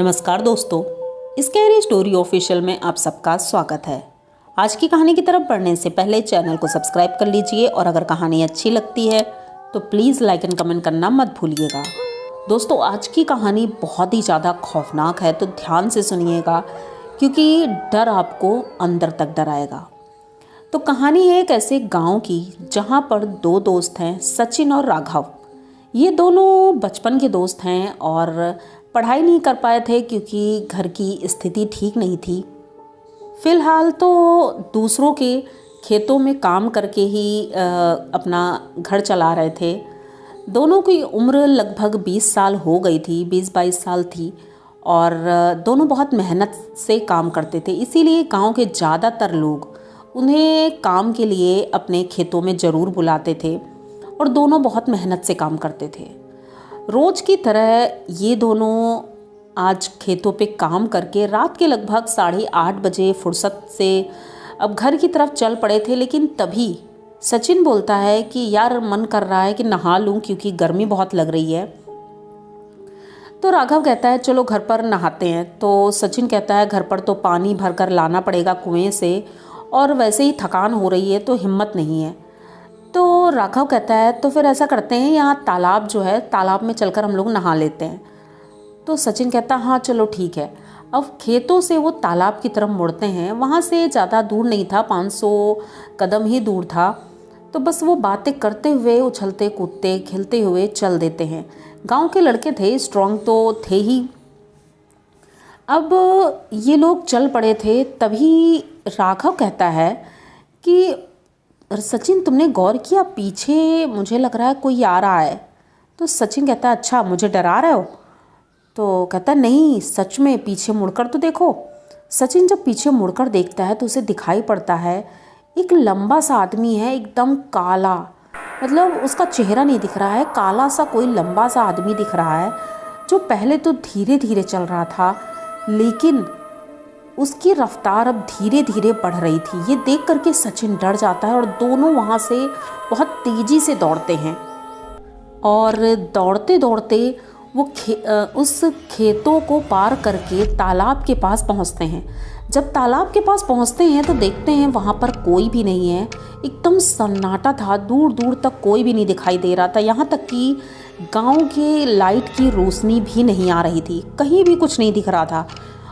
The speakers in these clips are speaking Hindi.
नमस्कार दोस्तों, स्कैरी स्टोरी ऑफिशियल में आप सबका स्वागत है। आज की कहानी की तरफ बढ़ने से पहले चैनल को सब्सक्राइब कर लीजिए और अगर कहानी अच्छी लगती है तो प्लीज़ लाइक एंड कमेंट करना मत भूलिएगा। दोस्तों, आज की कहानी बहुत ही ज़्यादा खौफनाक है, तो ध्यान से सुनिएगा क्योंकि डर आपको अंदर तक डराएगा। तो कहानी है एक ऐसे गाँव की जहाँ पर दो दोस्त हैं, सचिन और राघव। ये दोनों बचपन के दोस्त हैं और पढ़ाई नहीं कर पाए थे क्योंकि घर की स्थिति ठीक नहीं थी। फ़िलहाल तो दूसरों के खेतों में काम करके ही अपना घर चला रहे थे। दोनों की उम्र लगभग 20 साल हो गई थी, 20-22 साल थी और दोनों बहुत मेहनत से काम करते थे। इसीलिए गांव के ज़्यादातर लोग उन्हें काम के लिए अपने खेतों में ज़रूर बुलाते थे और दोनों बहुत मेहनत से काम करते थे। रोज़ की तरह ये दोनों आज खेतों पे काम करके रात के लगभग 8:30 बजे फुर्सत से अब घर की तरफ चल पड़े थे। लेकिन तभी सचिन बोलता है कि यार मन कर रहा है कि नहा लूँ क्योंकि गर्मी बहुत लग रही है। तो राघव कहता है चलो घर पर नहाते हैं। तो सचिन कहता है घर पर तो पानी भर कर लाना पड़ेगा कुएं से और वैसे ही थकान हो रही है तो हिम्मत नहीं है। तो राघव कहता है तो फिर ऐसा करते हैं, यहाँ तालाब जो है तालाब में चलकर हम लोग नहा लेते हैं। तो सचिन कहता है हाँ चलो ठीक है। अब खेतों से वो तालाब की तरफ मुड़ते हैं। वहाँ से ज़्यादा दूर नहीं था, 500 कदम ही दूर था। तो बस वो बातें करते हुए उछलते कूदते खेलते हुए चल देते हैं। गांव के लड़के थे, स्ट्रांग तो थे ही। अब ये लोग चल पड़े थे, तभी राघव कहता है कि सचिन तुमने गौर किया पीछे मुझे लग रहा है कोई आ रहा है। तो सचिन कहता है अच्छा मुझे डरा रहे हो? तो कहता नहीं सच में पीछे मुड़कर तो देखो। सचिन जब पीछे मुड़कर देखता है तो उसे दिखाई पड़ता है एक लंबा सा आदमी है, एकदम काला, मतलब उसका चेहरा नहीं दिख रहा है, काला सा कोई लंबा सा आदमी दिख रहा है जो पहले तो धीरे धीरे चल रहा था लेकिन उसकी रफ्तार अब धीरे धीरे बढ़ रही थी। ये देख करके सचिन डर जाता है और दोनों वहाँ से बहुत तेज़ी से दौड़ते हैं और दौड़ते दौड़ते वो उस खेतों को पार करके तालाब के पास पहुँचते हैं। जब तालाब के पास पहुँचते हैं तो देखते हैं वहाँ पर कोई भी नहीं है, एकदम सन्नाटा था, दूर दूर तक कोई भी नहीं दिखाई दे रहा था। यहाँ तक कि गांव के लाइट की रोशनी भी नहीं आ रही थी, कहीं भी कुछ नहीं दिख रहा था।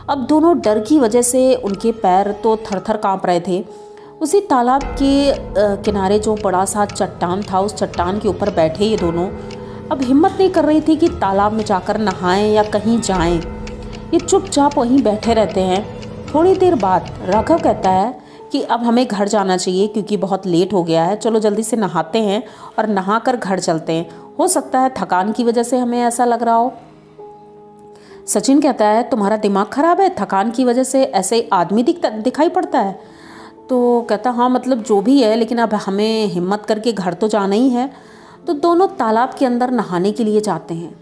अब दोनों डर की वजह से उनके पैर तो थर-थर काँप रहे थे। उसी तालाब के किनारे जो बड़ा सा चट्टान था, उस चट्टान के ऊपर बैठे ये दोनों अब हिम्मत नहीं कर रही थी कि तालाब में जाकर नहाएं या कहीं जाएं। ये चुपचाप वहीं बैठे रहते हैं। थोड़ी देर बाद राघव कहता है कि अब हमें घर जाना चाहिए क्योंकि बहुत लेट हो गया है, चलो जल्दी से नहाते हैं और नहाकर घर चलते हैं। हो सकता है थकान की वजह से हमें ऐसा लग रहा हो। सचिन कहता है तुम्हारा दिमाग ख़राब है, थकान की वजह से ऐसे आदमी दिखाई पड़ता है? तो कहता हाँ मतलब जो भी है, लेकिन अब हमें हिम्मत करके घर तो जाना ही है। तो दोनों तालाब के अंदर नहाने के लिए जाते हैं।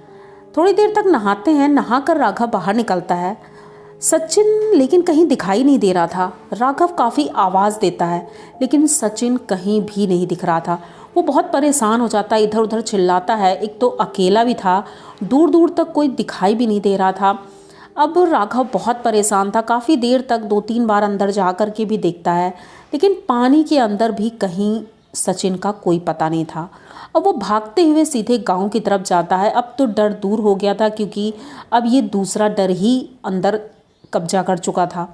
थोड़ी देर तक नहाते हैं, नहाकर राघव बाहर निकलता है। सचिन लेकिन कहीं दिखाई नहीं दे रहा था। राघव काफ़ी आवाज़ देता है लेकिन सचिन कहीं भी नहीं दिख रहा था। वो बहुत परेशान हो जाता है, इधर उधर चिल्लाता है। एक तो अकेला भी था, दूर दूर तक कोई दिखाई भी नहीं दे रहा था। अब राघव बहुत परेशान था, काफ़ी देर तक 2-3 बार अंदर जा कर के भी देखता है लेकिन पानी के अंदर भी कहीं सचिन का कोई पता नहीं था। अब वो भागते हुए सीधे गांव की तरफ जाता है। अब तो डर दूर हो गया था क्योंकि अब ये दूसरा डर ही अंदर कब्जा कर चुका था।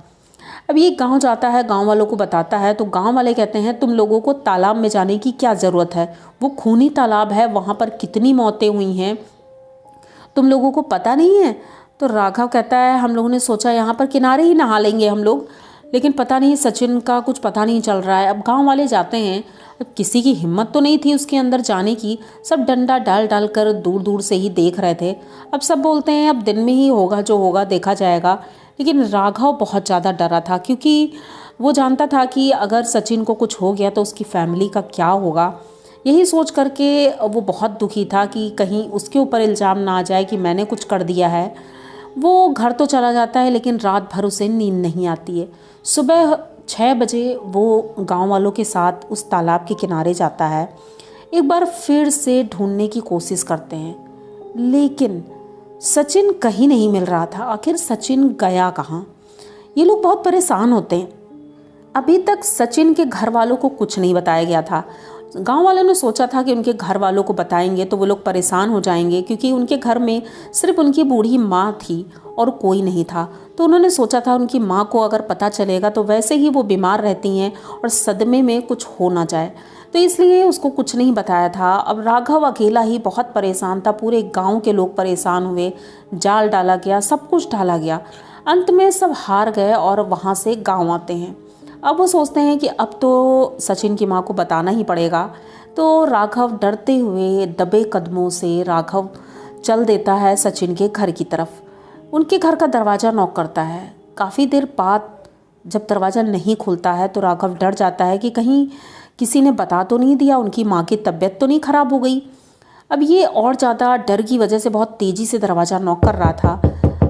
अब ये गांव जाता है, गांव वालों को बताता है तो गांव वाले कहते हैं तुम लोगों को तालाब में जाने की क्या ज़रूरत है, वो खूनी तालाब है, वहाँ पर कितनी मौतें हुई हैं, तुम लोगों को पता नहीं है? तो राघव कहता है हम लोगों ने सोचा यहाँ पर किनारे ही नहा लेंगे हम लोग, लेकिन पता नहीं सचिन का कुछ पता नहीं चल रहा है। अब गांव वाले जाते हैं, अब किसी की हिम्मत तो नहीं थी उसके अंदर जाने की, सब डंडा डाल डाल कर दूर दूर से ही देख रहे थे। अब सब बोलते हैं अब दिन में ही होगा जो होगा देखा जाएगा। लेकिन राघव बहुत ज़्यादा डरा था क्योंकि वो जानता था कि अगर सचिन को कुछ हो गया तो उसकी फैमिली का क्या होगा। यही सोच करके वो बहुत दुखी था कि कहीं उसके ऊपर इल्ज़ाम ना आ जाए कि मैंने कुछ कर दिया है। वो घर तो चला जाता है लेकिन रात भर उसे नींद नहीं आती है। सुबह 6 बजे वो गांव वालों के साथ उस तालाब के किनारे जाता है। एक बार फिर से ढूंढने की कोशिश करते हैं लेकिन सचिन कहीं नहीं मिल रहा था। आखिर सचिन गया कहाँ? ये लोग बहुत परेशान होते हैं। अभी तक सचिन के घर वालों को कुछ नहीं बताया गया था। गांव वालों ने सोचा था कि उनके घर वालों को बताएंगे तो वो लोग परेशान हो जाएंगे, क्योंकि उनके घर में सिर्फ उनकी बूढ़ी माँ थी और कोई नहीं था। तो उन्होंने सोचा था उनकी माँ को अगर पता चलेगा तो वैसे ही वो बीमार रहती हैं और सदमे में कुछ हो ना जाए, तो इसलिए उसको कुछ नहीं बताया था। अब राघव अकेला ही बहुत परेशान था। पूरे गांव के लोग परेशान हुए, जाल डाला गया, सब कुछ डाला गया। अंत में सब हार गए और वहाँ से गांव आते हैं। अब वो सोचते हैं कि अब तो सचिन की माँ को बताना ही पड़ेगा। तो राघव डरते हुए दबे कदमों से राघव चल देता है सचिन के घर की तरफ। उनके घर का दरवाज़ा नॉक करता है। काफ़ी देर बाद जब दरवाज़ा नहीं खुलता है तो राघव डर जाता है कि कहीं किसी ने बता तो नहीं दिया, उनकी माँ की तबीयत तो नहीं ख़राब हो गई। अब ये और ज़्यादा डर की वजह से बहुत तेज़ी से दरवाज़ा नॉक कर रहा था।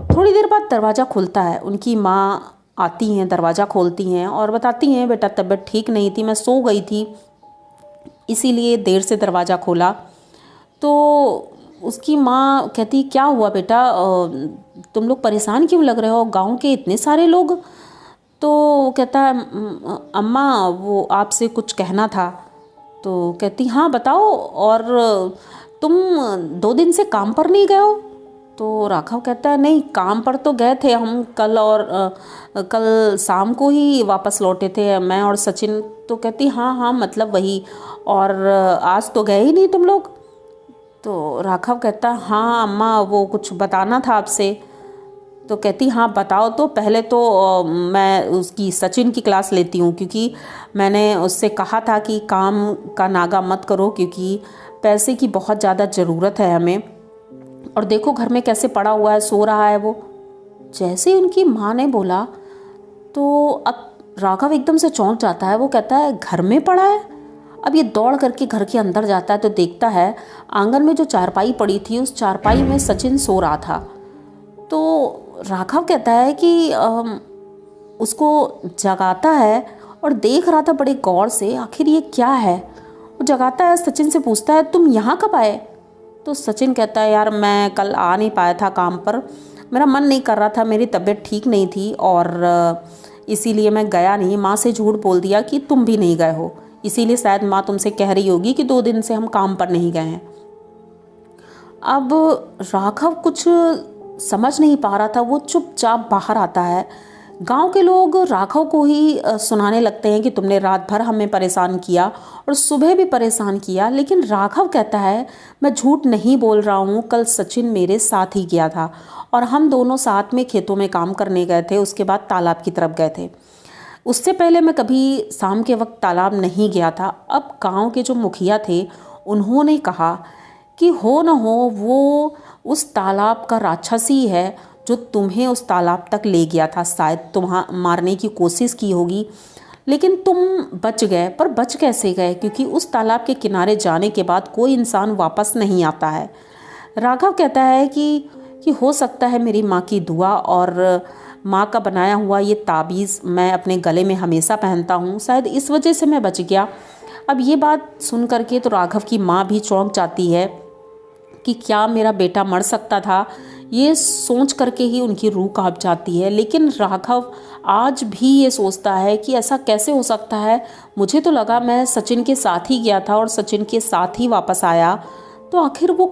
थोड़ी देर बाद दरवाज़ा खुलता है। उनकी माँ आती हैं, दरवाज़ा खोलती हैं और बताती हैं, बेटा तबीयत ठीक नहीं थी, मैं सो गई थी, इसीलिए देर से दरवाज़ा खोला। तो उसकी माँ कहती, क्या हुआ बेटा, तुम लोग परेशान क्यों लग रहे हो, गांव के इतने सारे लोग? तो वो कहता है, अम्मा वो आपसे कुछ कहना था। तो कहती, हाँ बताओ, और तुम 2 दिन से काम पर नहीं गए हो? तो राघव कहता है, नहीं काम पर तो गए थे हम कल, और कल शाम को ही वापस लौटे थे मैं और सचिन। तो कहती, हाँ हाँ मतलब वही, और आज तो गए ही नहीं तुम लोग? तो राघव कहता, हाँ अम्मा वो कुछ बताना था आपसे। तो कहती, हाँ बताओ। तो पहले तो मैं उसकी सचिन की क्लास लेती हूँ, क्योंकि मैंने उससे कहा था कि काम का नागा मत करो, क्योंकि पैसे की बहुत ज़्यादा ज़रूरत है हमें, और देखो घर में कैसे पड़ा हुआ है, सो रहा है वो। जैसे उनकी माँ ने बोला तो अब राघव एकदम से चौंक जाता है। वो कहता है, घर में पड़ा है? अब ये दौड़ करके घर के अंदर जाता है तो देखता है आंगन में जो चारपाई पड़ी थी, उस चारपाई में सचिन सो रहा था। तो राघव कहता है कि उसको जगाता है और देख रहा था बड़े गौर से, आखिर ये क्या है। वो जगाता है, सचिन से पूछता है, तुम यहाँ कब आए? तो सचिन कहता है, यार मैं कल आ नहीं पाया था काम पर, मेरा मन नहीं कर रहा था, मेरी तबीयत ठीक नहीं थी और इसीलिए मैं गया नहीं। माँ से झूठ बोल दिया कि तुम भी नहीं गए हो, इसीलिए शायद माँ तुमसे कह रही होगी कि 2 दिन से हम काम पर नहीं गए हैं। अब राघव कुछ समझ नहीं पा रहा था, वो चुपचाप बाहर आता है। गांव के लोग राघव को ही सुनाने लगते हैं कि तुमने रात भर हमें परेशान किया और सुबह भी परेशान किया, लेकिन राघव कहता है, मैं झूठ नहीं बोल रहा हूँ, कल सचिन मेरे साथ ही गया था और हम दोनों साथ में खेतों में काम करने गए थे, उसके बाद तालाब की तरफ गए थे। उससे पहले मैं कभी शाम के वक्त तालाब नहीं गया था। अब गाँव के जो मुखिया थे उन्होंने कहा कि हो न हो वो उस तालाब का राक्षस ही है जो तुम्हें उस तालाब तक ले गया था, शायद तुम्हें मारने की कोशिश की होगी, लेकिन तुम बच गए। पर बच कैसे गए? क्योंकि उस तालाब के किनारे जाने के बाद कोई इंसान वापस नहीं आता है। राघव कहता है कि हो सकता है मेरी माँ की दुआ और माँ का बनाया हुआ ये ताबीज़ मैं अपने गले में हमेशा पहनता हूँ, शायद इस वजह से मैं बच गया। अब ये बात सुन करके तो राघव की माँ भी चौंक जाती है कि क्या मेरा बेटा मर सकता था, ये सोच करके ही उनकी रूह कांप जाती है। लेकिन राघव आज भी ये सोचता है कि ऐसा कैसे हो सकता है, मुझे तो लगा मैं सचिन के साथ ही गया था और सचिन के साथ ही वापस आया, तो आखिर वो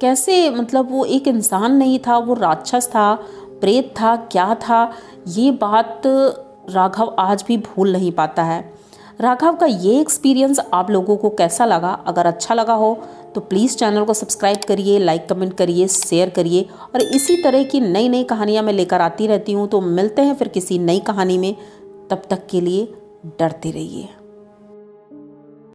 कैसे, मतलब वो एक इंसान नहीं था, वो राक्षस था, प्रेत था, क्या था? ये बात राघव आज भी भूल नहीं पाता है। राघव का ये एक्सपीरियंस आप लोगों को कैसा लगा? अगर अच्छा लगा हो तो प्लीज़ चैनल को सब्सक्राइब करिए, लाइक कमेंट करिए, शेयर करिए, और इसी तरह की नई नई कहानियाँ मैं लेकर आती रहती हूँ। तो मिलते हैं फिर किसी नई कहानी में, तब तक के लिए डरते रहिए।